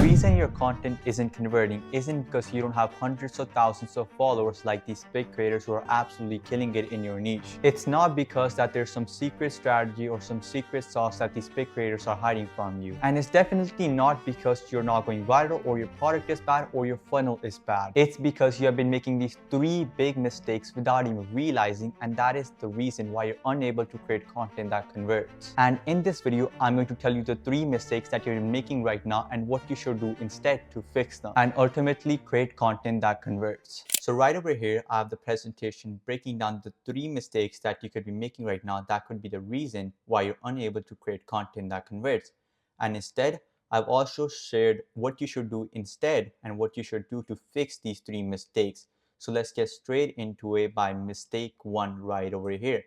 reason your content isn't converting isn't because you don't have hundreds of thousands of followers like these big creators who are absolutely killing it in your niche. It's not because that there's some secret strategy or some secret sauce that these big creators are hiding from you. And it's definitely not because you're not going viral or your product is bad or your funnel is bad. It's because you have been making these three big mistakes without even realizing, and that is the reason why you're unable to create content that converts. And in this video, I'm going to tell you the three mistakes that you're making right now and what you should do instead to fix them and ultimately create content that converts. So right over here, I have the presentation breaking down the three mistakes that you could be making right now that could be the reason why you're unable to create content that converts. And instead, I've also shared what you should do instead and what you should do to fix these three mistakes. So let's get straight into it by mistake one right over here,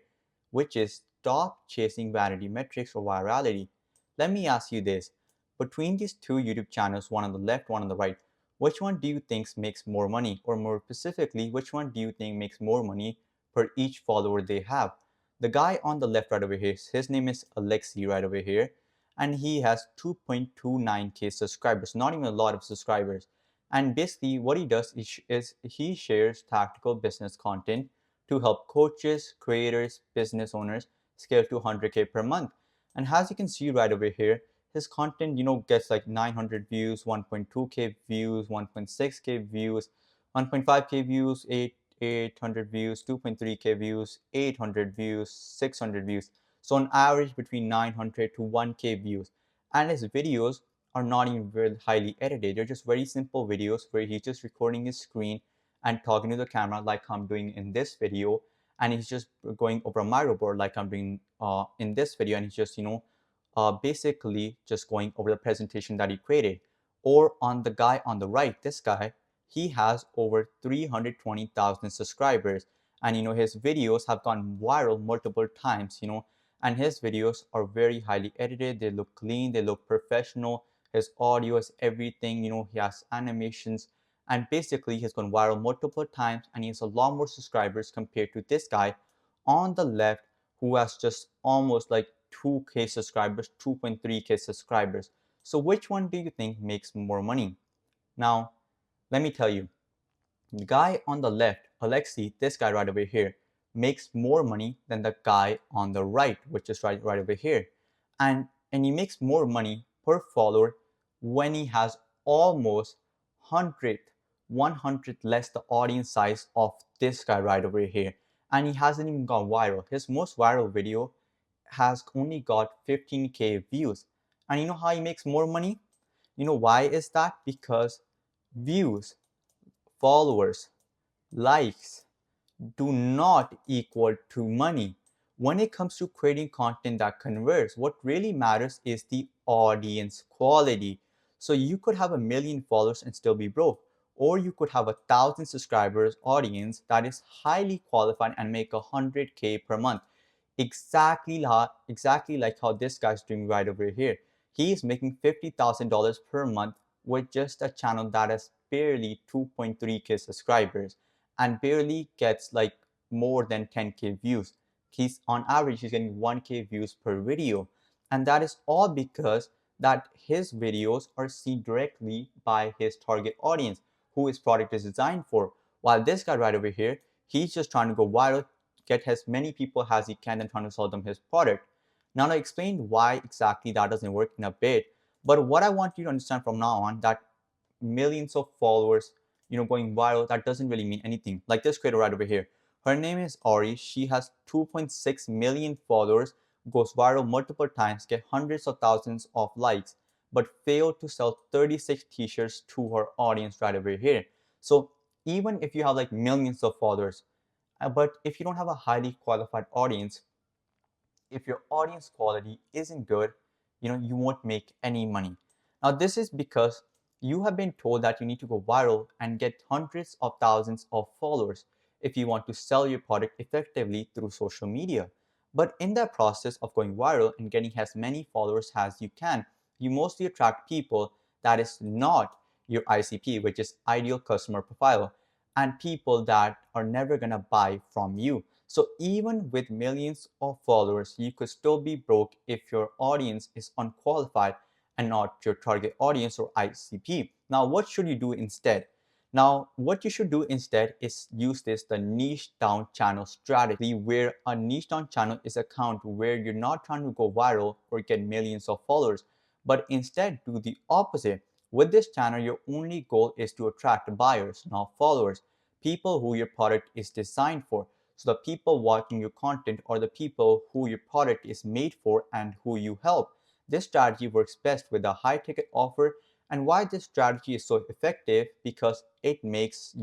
which is stop chasing vanity metrics or virality. Let me ask you this. Between these two YouTube channels, one on the left, one on the right, which one do you think makes more money? Or more specifically, which one do you think makes more money per each follower they have? The guy on the left right over here, his name is Alexi right over here, and he has 2.29k subscribers, not even a lot of subscribers. And basically what he does is he shares tactical business content to help coaches, creators, business owners scale to 100k per month. And as you can see right over here, his content, gets like 900 views, 1.2k views, 1.6k views, 1.5k views, 800 views, 2.3k views, 800 views, 600 views. So on average between 900 to 1k views. And his videos are not even very highly edited. They're just very simple videos where he's just recording his screen and talking to the camera like I'm doing in this video. And he's just going over a Miro board like I'm doing in this video. And he's just, basically just going over the presentation that he created. Or on the guy on the right, this guy, he has over 320,000 subscribers. And his videos have gone viral multiple times, and his videos are very highly edited. They look clean, they look professional. His audio is everything, he has animations, and basically he's gone viral multiple times and he has a lot more subscribers compared to this guy on the left who has just almost like 2k subscribers, 2.3k subscribers. So which one do you think makes more money? Now, let me tell you, the guy on the left, Alexi, this guy right over here, makes more money than the guy on the right, which is right over here. And he makes more money per follower when he has almost 100 less the audience size of this guy right over here. And he hasn't even gone viral. His most viral video has only got 15k views. And you know how he makes more money? You know why is that? Because views, followers, likes do not equal to money. When it comes to creating content that converts, what really matters is the audience quality. So you could have 1 million followers and still be broke, or you could have 1,000 subscribers audience that is highly qualified and make 100k per month. Exactly like how this guy's doing right over here. He is making $50,000 per month with just a channel that has barely 2.3k subscribers and barely gets like more than 10k views. He's on average he's getting 1k views per video, and that is all because that his videos are seen directly by his target audience who his product is designed for. While this guy right over here, he's just trying to go viral, get as many people as he can and trying to sell them his product. Now I explained why exactly that doesn't work in a bit, but what I want you to understand from now on that millions of followers, going viral, that doesn't really mean anything. Like this creator right over here. Her name is Ari. She has 2.6 million followers, goes viral multiple times, get hundreds of thousands of likes, but failed to sell 36 t-shirts to her audience right over here. So even if you have like millions of followers, but if you don't have a highly qualified audience, if your audience quality isn't good, you won't make any money. Now this is because you have been told that you need to go viral and get hundreds of thousands of followers if you want to sell your product effectively through social media. But in that process of going viral and getting as many followers as you can, you mostly attract people that is not your ICP, which is ideal customer profile, and people that are never gonna buy from you. So even with millions of followers, you could still be broke if your audience is unqualified and not your target audience or ICP. Now, what should you do instead? Now, what you should do instead is use the niche down channel strategy, where a niche down channel is an account where you're not trying to go viral or get millions of followers, but instead do the opposite. With this channel, your only goal is to attract buyers, not followers, people who your product is designed for. So the people watching your content are the people who your product is made for and who you help. This strategy works best with a high ticket offer. And why this strategy is so effective? Because it makes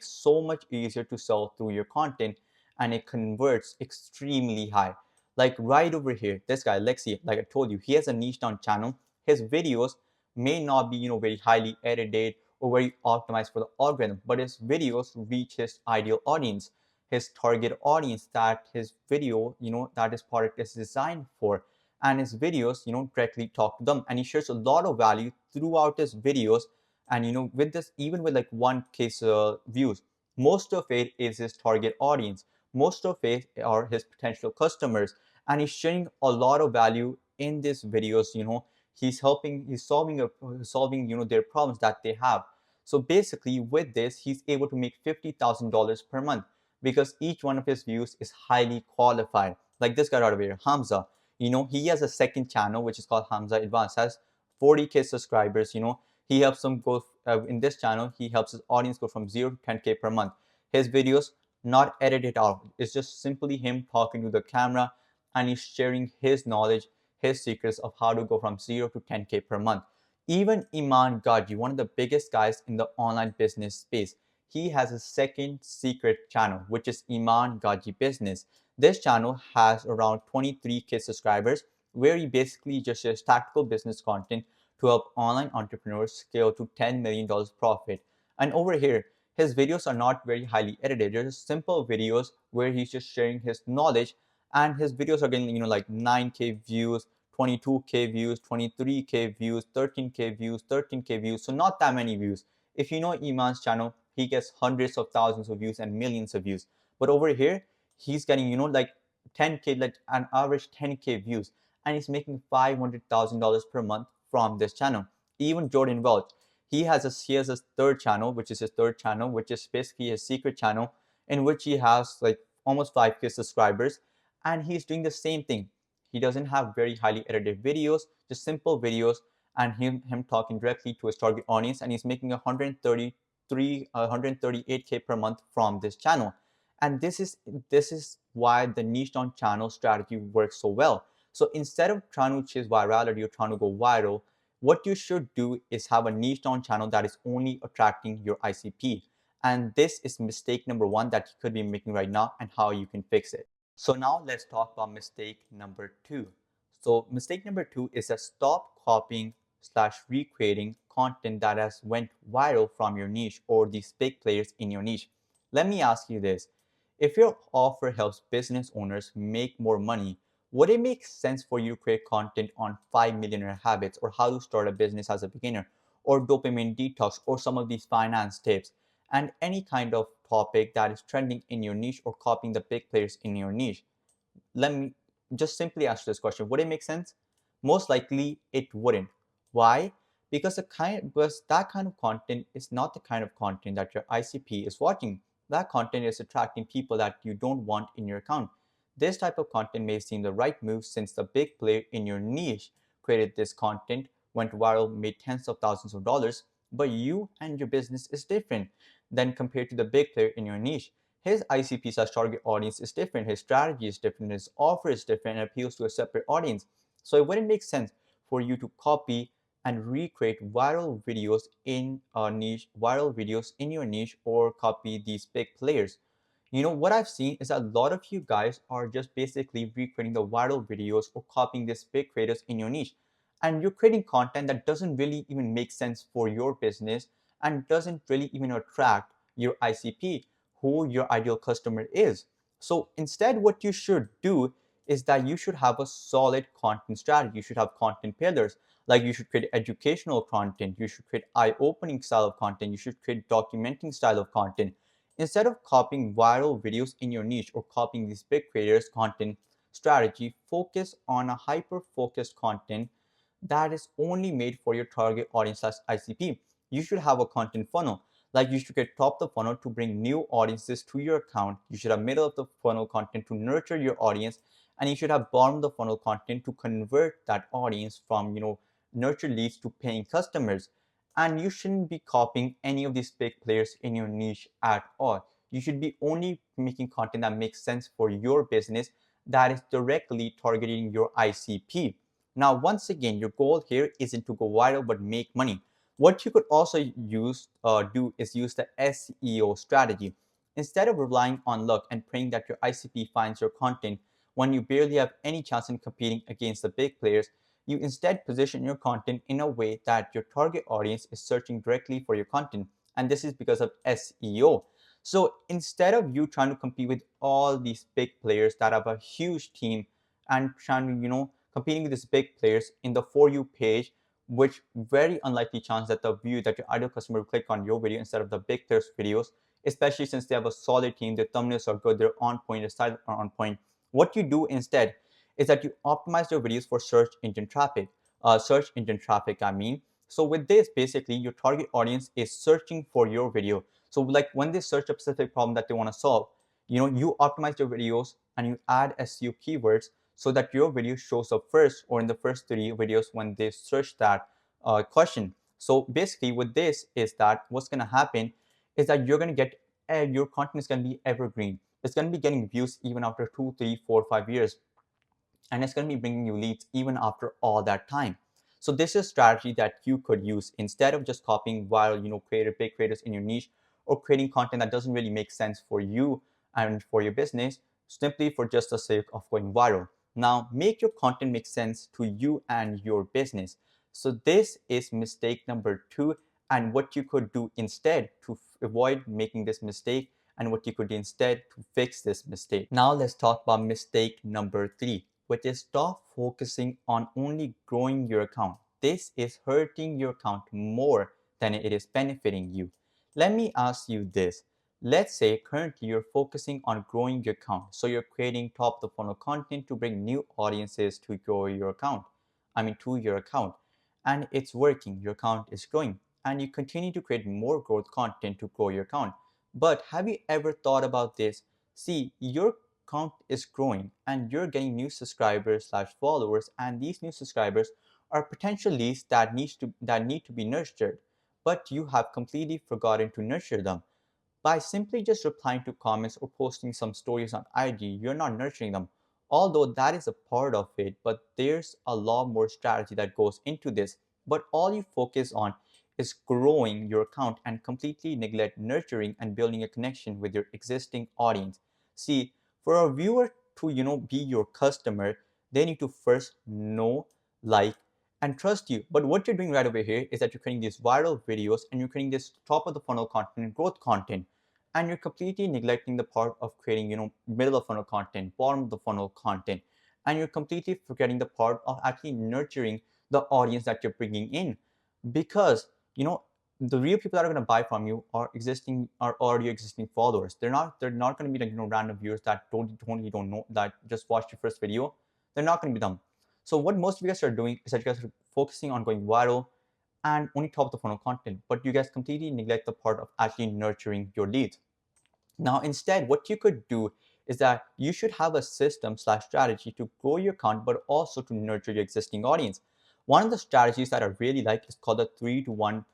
so much easier to sell through your content, and it converts extremely high. Like right over here, this guy Lexi, like I told you, he has a niche down channel. His videos may not be very highly edited or very optimized for the algorithm, but his videos reach his ideal audience, his target audience that his video, that his product is designed for. And his videos, directly talk to them. And he shares a lot of value throughout his videos. And, with this, even with like 1K views, most of it is his target audience. Most of it are his potential customers. And he's sharing a lot of value in these videos. He's solving their problems that they have. So basically with this, he's able to make $50,000 per month, because each one of his views is highly qualified. Like this guy right over here, Hamza. He has a second channel which is called Hamza Advanced, has 40K subscribers. He helps them go in this channel. He helps his audience go from 0 to 10K per month. His videos not edited out. It's just simply him talking to the camera, and he's sharing his knowledge, his secrets of how to go from 0 to 10K per month. Even Iman Gaji, one of the biggest guys in the online business space, he has a second secret channel, which is Iman Gaji Business. This channel has around 23K subscribers, where he basically just shares tactical business content to help online entrepreneurs scale to $10 million profit. And over here, his videos are not very highly edited. They're just simple videos where he's just sharing his knowledge, and his videos are getting, like 9K views, 22K views, 23K views, 13K views, 13K views. So not that many views. If you know Iman's channel, he gets hundreds of thousands of views and millions of views. But over here, he's getting, like 10K, like an average 10K views, and he's making $500,000 per month from this channel. Even Jordan Welch, he has a third channel, which is his third channel, which is basically his secret channel, in which he has like almost 5K subscribers, and he's doing the same thing. He doesn't have very highly edited videos, just simple videos, and him talking directly to his target audience, and he's making 138K per month from this channel. And this is why the niche down channel strategy works so well. So instead of trying to chase virality or trying to go viral, what you should do is have a niche down channel that is only attracting your ICP. And this is mistake number one that you could be making right now, and how you can fix it. So now let's talk about mistake number two. So mistake number two is that stop copying slash recreating content that has went viral from your niche or these big players in your niche. Let me ask you this. If your offer helps business owners make more money, would it make sense for you to create content on 5 millionaire habits, or how to start a business as a beginner, or dopamine detox, or some of these finance tips, and any kind of topic that is trending in your niche or copying the big players in your niche? Let me just simply ask this question. Would it make sense? Most likely it wouldn't. Why? Because that kind of content is not the kind of content that your ICP is watching. That content is attracting people that you don't want in your account. This type of content may seem the right move, since the big player in your niche created this content, went viral, made tens of thousands of dollars, but you and your business is different than compared to the big player in your niche. His ICP slash target audience is different, his strategy is different, his offer is different, and appeals to a separate audience. So it wouldn't make sense for you to copy and recreate viral videos in a niche, viral videos in your niche, or copy these big players. What I've seen is that a lot of you guys are just basically recreating the viral videos or copying these big creators in your niche. And you're creating content that doesn't really even make sense for your business and doesn't really even attract your ICP, who your ideal customer is. So instead, what you should do is that you should have a solid content strategy. You should have content pillars. Like, you should create educational content, you should create eye-opening style of content, you should create documenting style of content. Instead of copying viral videos in your niche or copying these big creators' content strategy, focus on a hyper-focused content that is only made for your target audience slash ICP. You should have a content funnel. Like, you should get top of the funnel to bring new audiences to your account. You should have middle of the funnel content to nurture your audience, and you should have bottom of the funnel content to convert that audience from, nurture leads to paying customers. And you shouldn't be copying any of these big players in your niche at all. You should be only making content that makes sense for your business, that is directly targeting your ICP. Now, once again, your goal here isn't to go viral but make money. What you could also do is use the SEO strategy. Instead of relying on luck and praying that your ICP finds your content when you barely have any chance in competing against the big players, you instead position your content in a way that your target audience is searching directly for your content. And this is because of SEO. So instead of you trying to compete with all these big players that have a huge team and trying to, competing with these big players in the For You page, which very unlikely chance that your ideal customer will click on your video instead of the big players' videos, especially since they have a solid team, their thumbnails are good, they're on point, their styles are on point. What you do instead is that you optimize your videos for search engine traffic. I mean. So with this, basically, your target audience is searching for your video. So like when they search a specific problem that they want to solve, you optimize your videos and you add SEO keywords so that your video shows up first or in the first 3 videos when they search that question. So basically with this is that what's going to happen is that you're going to get your content is going to be evergreen. It's going to be getting views even after 2, 3, 4, 5 years, and it's going to be bringing you leads even after all that time. So this is a strategy that you could use instead of just copying viral, big creators in your niche, or creating content that doesn't really make sense for you and for your business, simply for just the sake of going viral. Now, make your content make sense to you and your business. So this is mistake number 2, and what you could do instead to avoid making this mistake, and what you could do instead to fix this mistake. Now let's talk about mistake number 3, which is stop focusing on only growing your account. This is hurting your account more than it is benefiting you. Let me ask you this. Let's say currently you're focusing on growing your account. So you're creating top of the funnel content to bring new audiences to grow your account. To your account. And it's working. Your account is growing. And you continue to create more growth content to grow your account. But have you ever thought about this? See, your account is growing and you're getting new subscribers slash followers, and these new subscribers are potential leads that need to be nurtured, but you have completely forgotten to nurture them. By simply just replying to comments or posting some stories on IG, you're not nurturing them. Although that is a part of it, but there's a lot more strategy that goes into this. But all you focus on is growing your account and completely neglect nurturing and building a connection with your existing audience. See, for a viewer to, be your customer, they need to first know, like, and trust you. But what you're doing right over here is that you're creating these viral videos and you're creating this top of the funnel content, growth content, and you're completely neglecting the part of creating, middle of funnel content, bottom of the funnel content, and you're completely forgetting the part of actually nurturing the audience that you're bringing in, because the real people that are going to buy from you are already existing followers. They're not going to be like random viewers that totally don't know, that just watched your first video. They're not going to be them. So what most of you guys are doing is that you guys are focusing on going viral and only top of the funnel content, but you guys completely neglect the part of actually nurturing your leads. Now, instead, what you could do is that you should have a system slash strategy to grow your account, but also to nurture your existing audience. One of the strategies that I really like is called the 3-to-1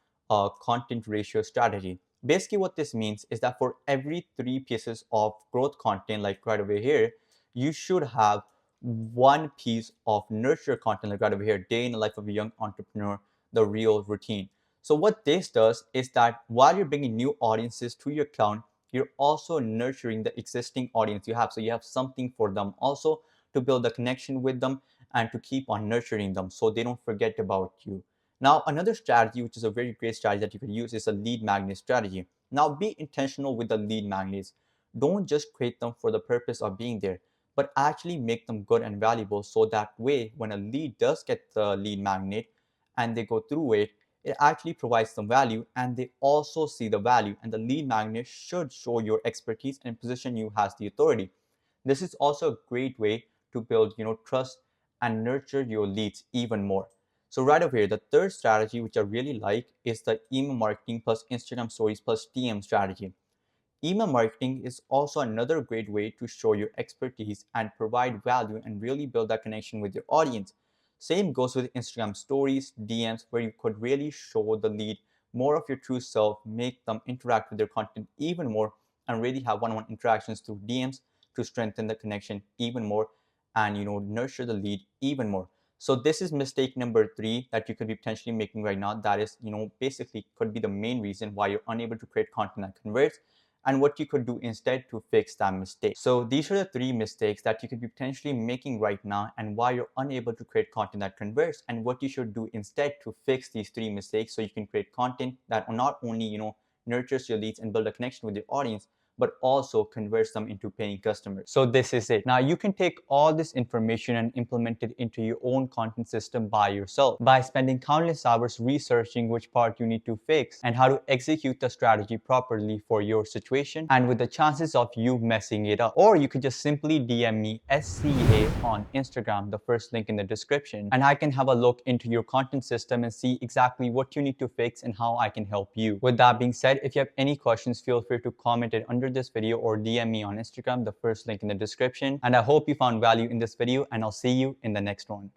content ratio strategy. Basically, what this means is that for every 3 pieces of growth content, like right over here, you should have 1 piece of nurture content, like right over here, day in the life of a young entrepreneur, the real routine. So what this does is that while you're bringing new audiences to your account, you're also nurturing the existing audience you have. So you have something for them also to build a connection with them and to keep on nurturing them so they don't forget about you. Now, another strategy, which is a very great strategy that you can use, is a lead magnet strategy. Now, be intentional with the lead magnets. Don't just create them for the purpose of being there, but actually make them good and valuable, so that way, when a lead does get the lead magnet and they go through it, it actually provides some value, and they also see the value, and the lead magnet should show your expertise and position you as the authority. This is also a great way to build trust and nurture your leads even more. So right over here, the third strategy, which I really like, is the email marketing plus Instagram stories plus DM strategy. Email marketing is also another great way to show your expertise and provide value and really build that connection with your audience. Same goes with Instagram stories, DMs, where you could really show the lead more of your true self, make them interact with your content even more, and really have one-on-one interactions through DMs to strengthen the connection even more and nurture the lead even more. So this is mistake number 3 that you could be potentially making right now. That is, basically could be the main reason why you're unable to create content that converts, and what you could do instead to fix that mistake. So these are the 3 mistakes that you could be potentially making right now and why you're unable to create content that converts, and what you should do instead to fix these 3 mistakes so you can create content that not only, nurtures your leads and build a connection with your audience, but also converts them into paying customers. So this is it. Now you can take all this information and implement it into your own content system by yourself by spending countless hours researching which part you need to fix and how to execute the strategy properly for your situation and with the chances of you messing it up. Or you could just simply DM me SCA on Instagram, the first link in the description, and I can have a look into your content system and see exactly what you need to fix and how I can help you. With that being said, if you have any questions, feel free to comment it under this video or DM me on Instagram, the first link in the description. And I hope you found value in this video, and I'll see you in the next one.